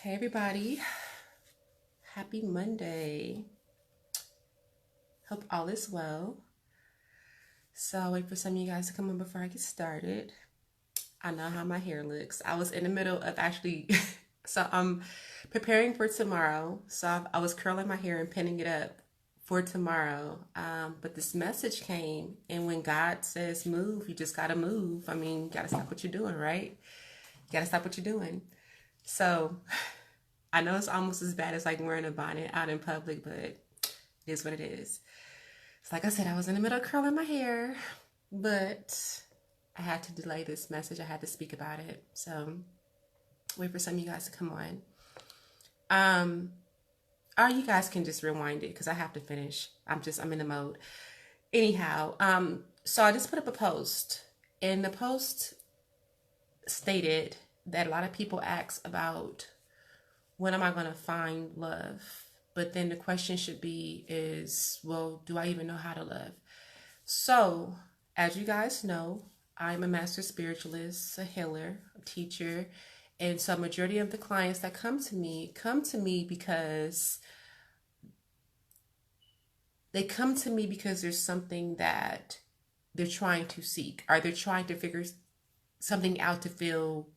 Hey everybody, happy Monday. Hope all is well. So I'll wait for some of you guys to come on before I get started. I know how my hair looks. I was in the middle of actually, so I'm preparing for tomorrow. So I was curling my hair and pinning it up for tomorrow. But this message came, and when God says move, you just gotta move. I mean, you gotta stop what you're doing, right? You gotta stop what you're doing. So I know it's almost as bad as like wearing a bonnet out in public, but it is what it is. It's like I said, I was in the middle of curling my hair, but I had to delay this message. I had to speak about it. So wait for some of you guys to come on. Or you guys can just rewind it because I have to finish. I'm in the mode. Anyhow, so I just put up a post, and the post stated that a lot of people ask about when am I going to find love? But then the question should be is, well, do I even know how to love? So, as you guys know, I'm a master spiritualist, a healer, a teacher. And so a majority of the clients that come to me because there's something that they're trying to seek, or they're trying to figure something out to feel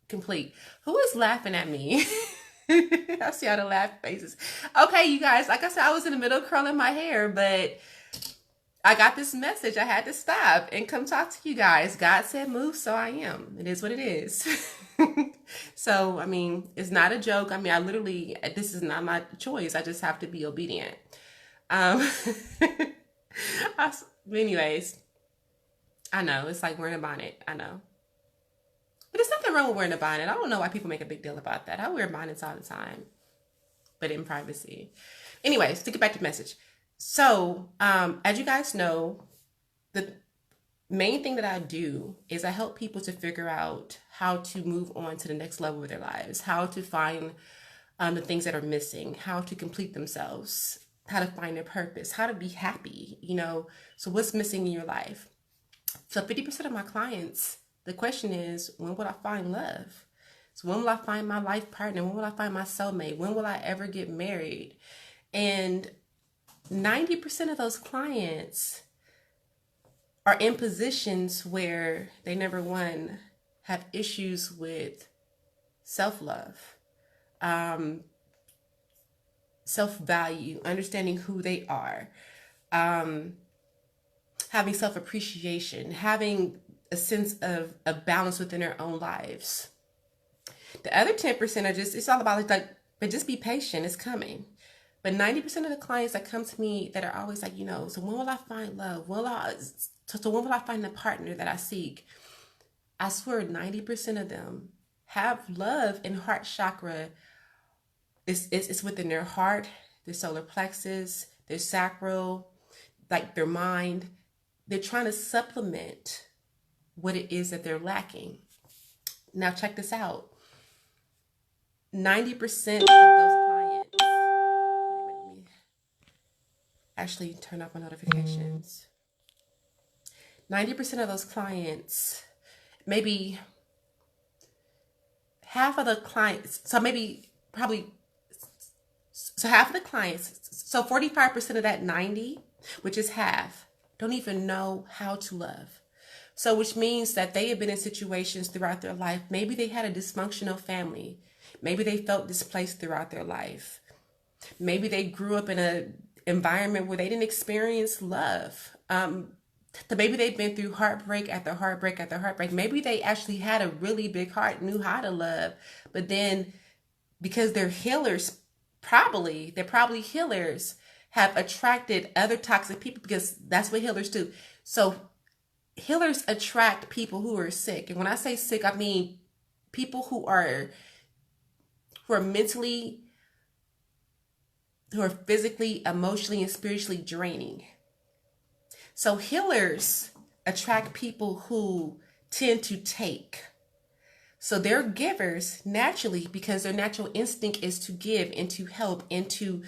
complete. Who is laughing at me? I see all the laugh faces. Okay, you guys, like I said, I was in the middle of curling my hair, but I got this message. I had to stop and come talk to you guys. God said move, so I am. It is what it is. So, I mean, it's not a joke. I mean, this is not my choice. I just have to be obedient. Um, anyways, I know, it's like wearing a bonnet. I know. But there's nothing wrong with wearing a bonnet. I don't know why people make a big deal about that. I wear bonnets all the time, but in privacy. Anyways, to get back to the message. So, as you guys know, the main thing that I do is I help people to figure out how to move on to the next level of their lives, how to find the things that are missing, how to complete themselves, how to find their purpose, how to be happy, So what's missing in your life? So 50% of my clients, the question is, when will I find love? So when will I find my life partner? When will I find my soulmate? When will I ever get married? And 90% of those clients are in positions where they, number one, have issues with self-love, self-value, understanding who they are, having self-appreciation, having a sense of a balance within their own lives. The other 10% are it's all about but just be patient, it's coming. But 90% of the clients that come to me that are always like, so when will I find love? So when will I find the partner that I seek? I swear 90% of them have love and heart chakra. It's within their heart, their solar plexus, their sacral, like their mind. They're trying to supplement what it is that they're lacking. Now check this out. 90% of those clients, let me actually turn off my notifications. 90% of those clients, maybe half of the clients, so half of the clients, so 45% of that 90, which is half, don't even know how to love. So which means that they have been in situations throughout their life. Maybe they had a dysfunctional family. Maybe they felt displaced throughout their life. Maybe they grew up in an environment where they didn't experience love. Maybe they've been through heartbreak after heartbreak after heartbreak. Maybe they actually had a really big heart, knew how to love. But then because they're healers, they're probably healers, have attracted other toxic people, because that's what healers do. So healers attract people who are sick. And when I say sick, I mean people who are mentally, who are physically, emotionally, and spiritually draining. So healers attract people who tend to take. So they're givers naturally, because their natural instinct is to give and to help and to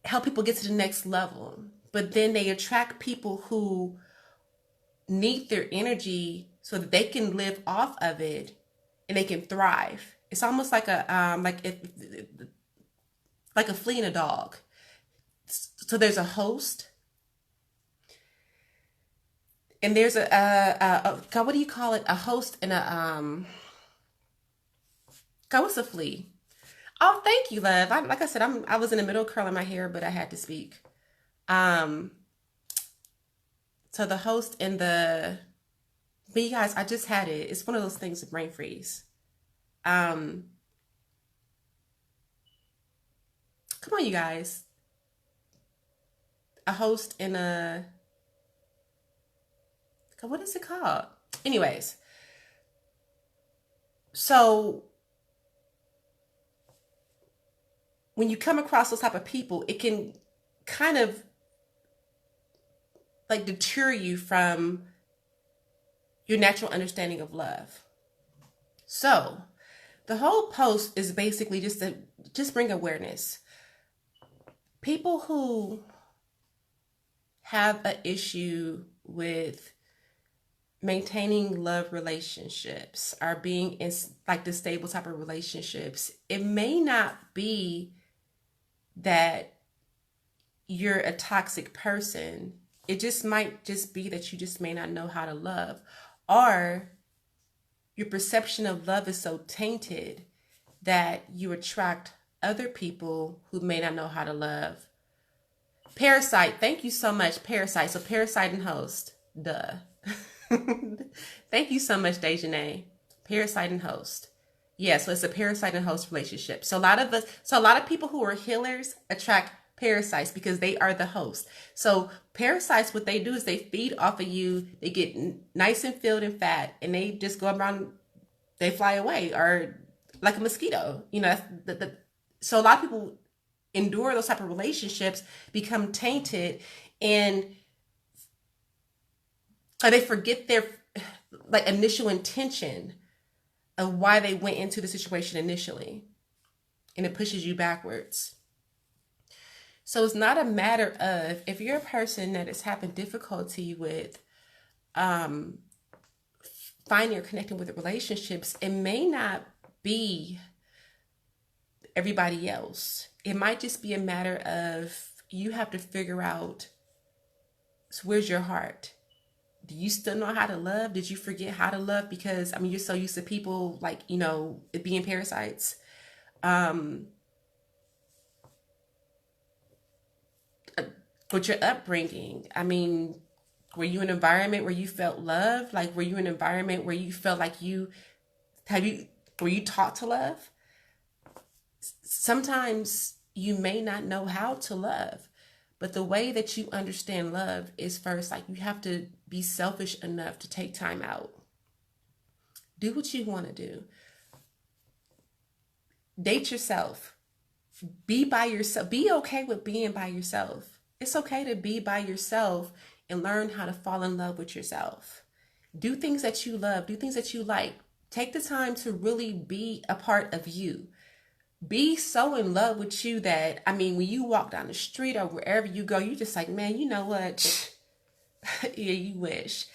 help people get to the next level. But then they attract people who need their energy so that they can live off of it and they can thrive. It's almost like a like a flea and a dog. So there's a host, and there's a God, what do you call it? A host and a God, what's a flea? Oh, thank you, love. Like I said, I was in the middle of curling my hair, but I had to speak. Um, so the host and but you guys, I just had it. It's one of those things with brain freeze. Um, Come on, you guys. A host and what is it called? Anyways, so when you come across those type of people, it can kind of like deter you from your natural understanding of love. So the whole post is basically just bring awareness. People who have an issue with maintaining love relationships are being in like the stable type of relationships, it may not be that you're a toxic person. It just might just be that you just may not know how to love, or your perception of love is so tainted that you attract other people who may not know how to love. Parasite, thank you so much, Parasite. So Parasite and host, duh. Thank you so much, Dejanay. Parasite and host. Yeah, so it's a parasite and host relationship. So a lot of people who are healers attract parasites because they are the host. So parasites, what they do is they feed off of you. They get nice and filled and fat, and they just go around. They fly away, or like a mosquito. You know, so a lot of people endure those type of relationships, become tainted, and they forget their like initial intention of why they went into the situation initially, and it pushes you backwards. So it's not a matter of, if you're a person that is having difficulty with finding or connecting with the relationships, it may not be everybody else. It might just be a matter of you have to figure out, so where's your heart? Do you still know how to love? Did you forget how to love? Because, I mean, you're so used to people like, you know, it being parasites. With your upbringing, I mean, were you in an environment where you felt love? Like, were you in an environment where you felt like were you taught to love? Sometimes you may not know how to love, but the way that you understand love is first, like, you have to be selfish enough to take time out. Do what you want to do. Date yourself. Be by yourself. Be okay with being by yourself. It's okay to be by yourself and learn how to fall in love with yourself. Do things that you love. Do things that you like. Take the time to really be a part of you. Be so in love with you that, I mean, when you walk down the street or wherever you go, you're just like, man, you know what? Yeah, you wish.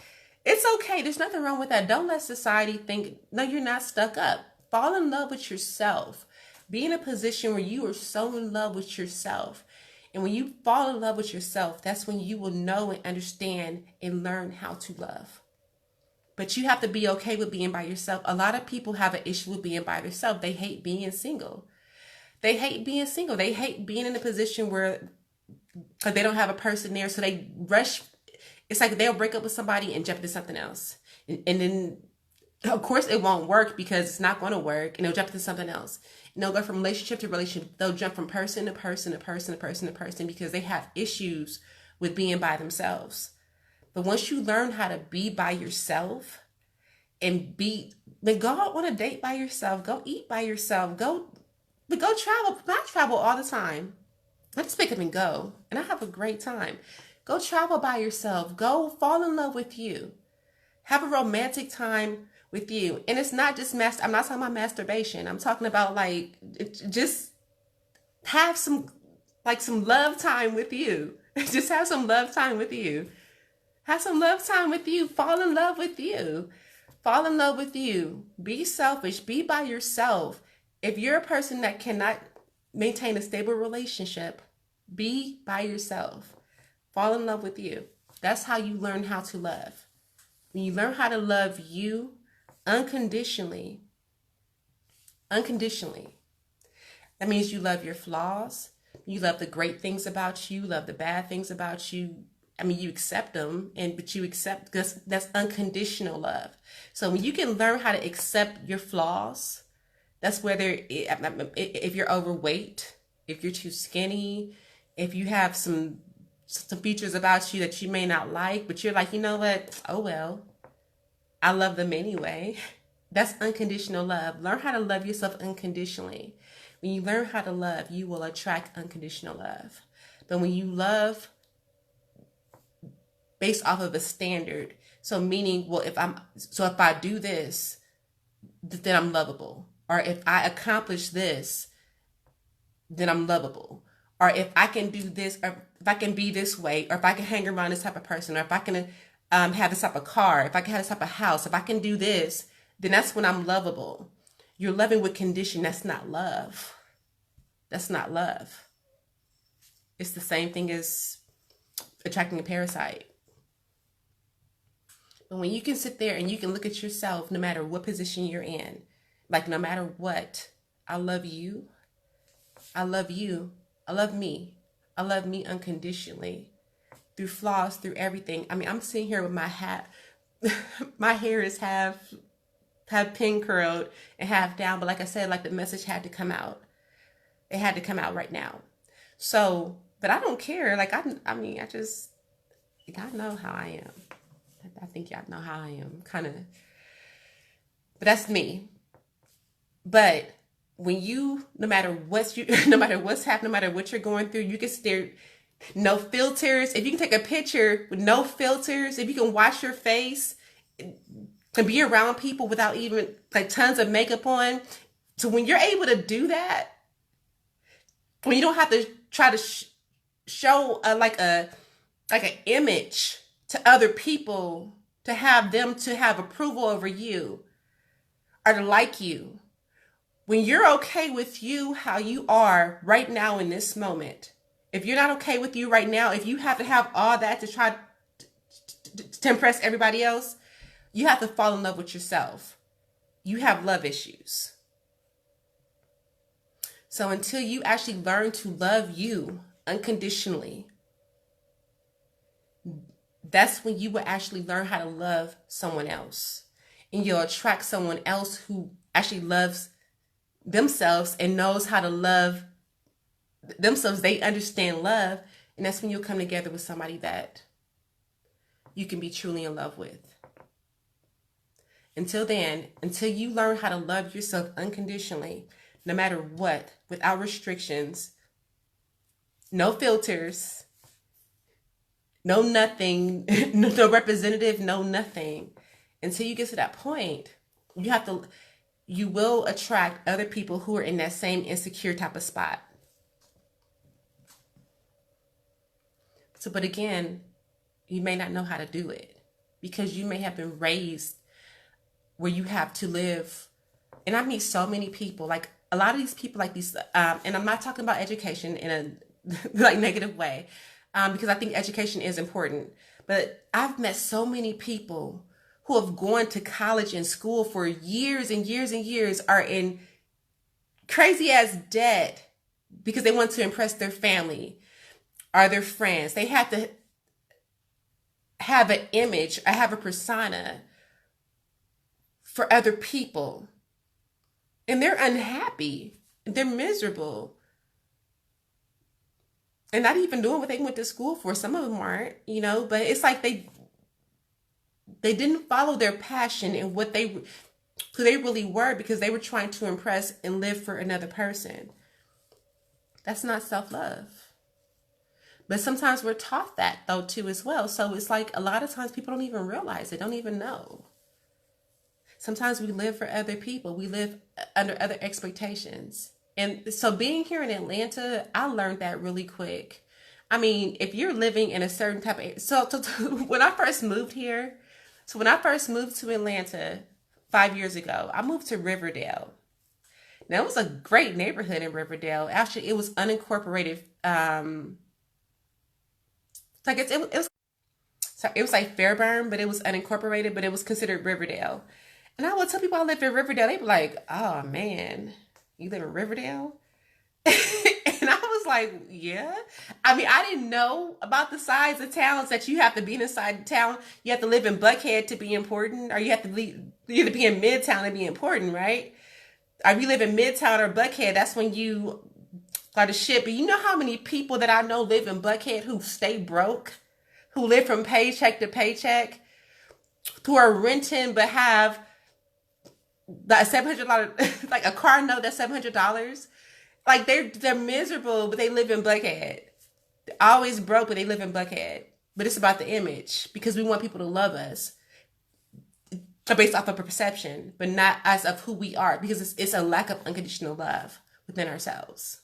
It's okay. There's nothing wrong with that. Don't let society think, no, you're not stuck up. Fall in love with yourself. Be in a position where you are so in love with yourself. And when you fall in love with yourself, that's when you will know and understand and learn how to love. But you have to be okay with being by yourself. A lot of people have an issue with being by themselves. They hate being single. They hate being single. They hate being in a position where, because they don't have a person there, so they rush. It's like they'll break up with somebody and jump into something else. And then, of course, it won't work because it's not going to work. And they'll jump into something else. And they'll go from relationship to relationship. They'll jump from person to person to person to person to person because they have issues with being by themselves. But once you learn how to be by yourself and then go out on a date by yourself, go eat by yourself, go travel. I travel all the time. I just pick up and go, and I have a great time. Go travel by yourself. Go fall in love with you. Have a romantic time with you. And it's not just I'm not talking about masturbation. I'm talking about like, just have some love time with you. Just have some love time with you. Have some love time with you. Fall in love with you. Fall in love with you. Be selfish. Be by yourself. If you're a person that cannot maintain a stable relationship, be by yourself. Fall in love with you. That's how you learn how to love. When you learn how to love you unconditionally, that means you love your flaws. You love the great things about you, love the bad things about you. I mean, you accept them, but you accept, because that's unconditional love. So when you can learn how to accept your flaws, that's whether if you're overweight, if you're too skinny, if you have some features about you that you may not like, but you're like, you know what? Oh, well, I love them anyway. That's unconditional love. Learn how to love yourself unconditionally. When you learn how to love, you will attract unconditional love. But when you love based off of a standard, so meaning, well, if I do this, then I'm lovable. Or if I accomplish this, then I'm lovable. Or if I can do this, or if I can be this way, or if I can hang around this type of person, or if I can have this type of car, if I can have this type of house, if I can do this, then that's when I'm lovable. You're loving with condition. That's not love. That's not love. It's the same thing as attracting a parasite. But when you can sit there and you can look at yourself, no matter what position you're in, like no matter what, I love you. I love you. I love me. I love me unconditionally. Through flaws, through everything. I mean, I'm sitting here with my hat. My hair is half pin curled and half down. But like I said, like the message had to come out. It had to come out right now. So, but I don't care. Like, I mean, y'all know how I am. I think y'all know how I am. Kind of. But that's me. But when you, no matter what's happening, no matter what you're going through, you can stare, no filters. If you can take a picture with no filters, if you can wash your face and be around people without even like tons of makeup on. So when you're able to do that, when you don't have to try to show like an image to other people to have them to have approval over you or to like you. When you're okay with you, how you are right now in this moment, if you're not okay with you right now, if you have to have all that to try to impress everybody else, you have to fall in love with yourself. You have love issues. So until you actually learn to love you unconditionally, that's when you will actually learn how to love someone else. And you'll attract someone else who actually loves themselves and knows how to love themselves. They understand love. And that's when you'll come together with somebody that you can be truly in love with. Until then, until you learn how to love yourself unconditionally, no matter what, without restrictions, no filters, no nothing, no representative, no nothing. Until you get to that point, you will attract other people who are in that same insecure type of spot. So, but again, you may not know how to do it because you may have been raised where you have to live. And I meet so many people, like a lot of these people like these, and I'm not talking about education in a like negative way, because I think education is important. But I've met so many people who have gone to college and school for years and years and years, are in crazy ass debt because they want to impress their family or their friends. They have to have an image or have a persona for other people. And they're unhappy. They're miserable. And not even doing what they went to school for. Some of them aren't, but it's like they didn't follow their passion and who they really were because they were trying to impress and live for another person. That's not self-love. But sometimes we're taught that though too as well. So it's like a lot of times people don't even realize it, don't even know. Sometimes we live for other people. We live under other expectations. And so being here in Atlanta, I learned that really quick. I mean, if you're living in a certain type of, when I first moved here, when I first moved to Atlanta, 5 years ago, I moved to Riverdale. Now, it was a great neighborhood in Riverdale. Actually, it was unincorporated. Like it was so it was like Fairburn, but it was unincorporated, but it was considered Riverdale. And I would tell people I lived in Riverdale. They'd be like, "Oh man, you live in Riverdale?" And I was like, "Yeah." I mean, I didn't know about the size of towns that you have to be inside the town. You have to live in Buckhead to be important, or you have to you have to be in Midtown to be important, right? Or if you live in Midtown or Buckhead, that's when you are the shit. But you know how many people that I know live in Buckhead who stay broke, who live from paycheck to paycheck, who are renting but have that $700, like a car note that's $700. Like they're miserable, but they live in Buckhead. They're always broke, but they live in Buckhead. But it's about the image because we want people to love us based off of a perception, but not as of who we are, because it's a lack of unconditional love within ourselves.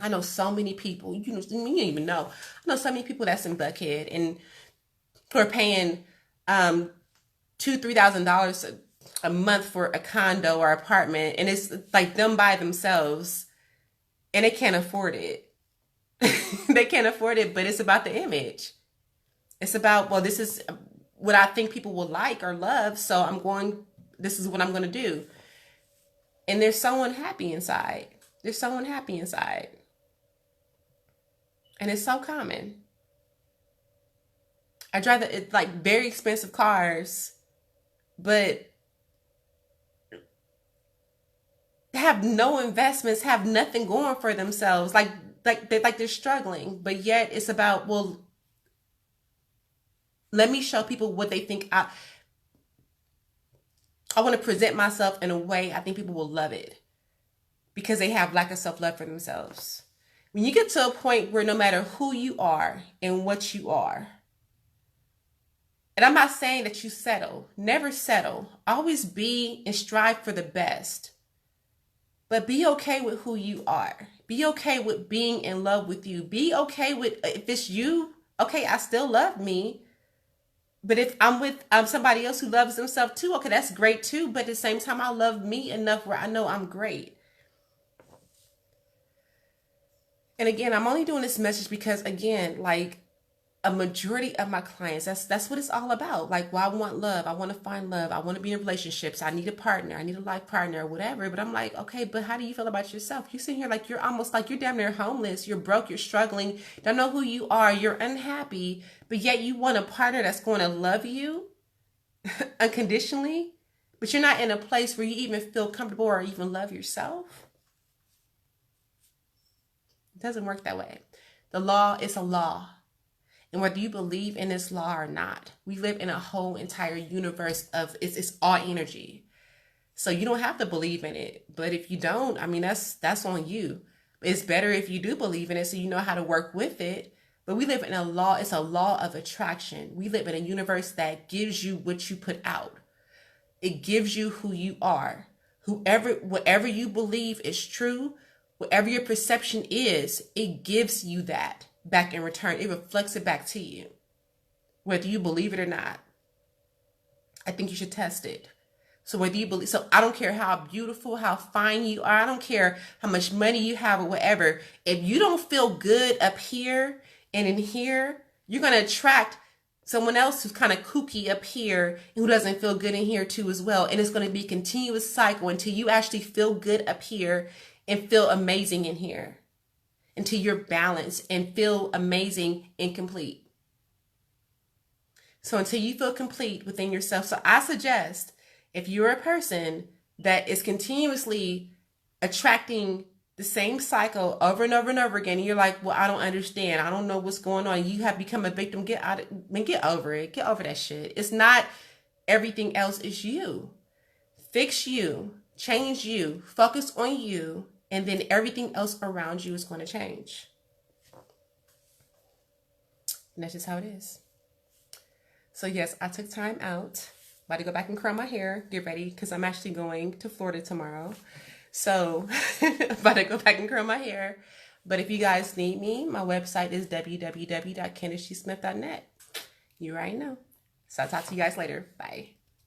I know so many people, you don't even know. I know so many people that's in Buckhead and who are paying $2,000-$3,000 a month for a condo or apartment, and it's like them by themselves, and they can't afford it. They can't afford it, but it's about the image. It's about, well, this is what I think people will like or love, so this is what I'm going to do. And they're so unhappy inside. They're so unhappy inside. And it's so common. I drive it's like very expensive cars, but have no investments, have nothing going for themselves. Like they're struggling, but yet it's about, well, let me show people what they think. I want to present myself in a way I think people will love it because they have lack of self-love for themselves. When you get to a point where no matter who you are and what you are, and I'm not saying that you settle, never settle, always be and strive for the best, but be okay with who you are. Be okay with being in love with you. Be okay with, if it's you, okay, I still love me. But if I'm with somebody else who loves themselves too, okay, that's great too. But at the same time, I love me enough where I know I'm great. And again, I'm only doing this message because, again, like a majority of my clients, that's what it's all about. Like, well, I want love. I want to find love. I want to be in relationships. I need a partner. I need a life partner or whatever. But I'm like, okay, but how do you feel about yourself? You sit here like you're almost like you're damn near homeless. You're broke. You're struggling. Don't know who you are. You're unhappy. But yet you want a partner that's going to love you unconditionally. But you're not in a place where you even feel comfortable or even love yourself. It doesn't work that way. The law is a law. And whether you believe in this law or not, we live in a whole entire universe of it's all energy. So you don't have to believe in it. But if you don't, I mean, that's on you. It's better if you do believe in it so you know how to work with it. But we live in a law. It's a law of attraction. We live in a universe that gives you what you put out. It gives you who you are. Whatever you believe is true, whatever your perception is, it gives you that back in return. It reflects it back to you, whether you believe it or not. I think you should test it. So whether you believe, so I don't care how beautiful, how fine you are. I don't care how much money you have or whatever. If you don't feel good up here and in here, you're going to attract someone else who's kind of kooky up here and who doesn't feel good in here too as well. And it's going to be a continuous cycle until you actually feel good up here and feel amazing in here, until you're balanced and feel amazing and complete. So until you feel complete within yourself. So I suggest, if you're a person that is continuously attracting the same cycle over and over and over again, and you're like, well, I don't understand. I don't know what's going on. You have become a victim. Get over it. Get over that shit. It's not everything else. It's you. Fix you. Change you. Focus on you. And then everything else around you is going to change. And that's just how it is. So yes, I took time out. About to go back and curl my hair. Get ready, because I'm actually going to Florida tomorrow. So about to go back and curl my hair. But if you guys need me, my website is www.kendisgsmith.net. You already know. So I'll talk to you guys later. Bye.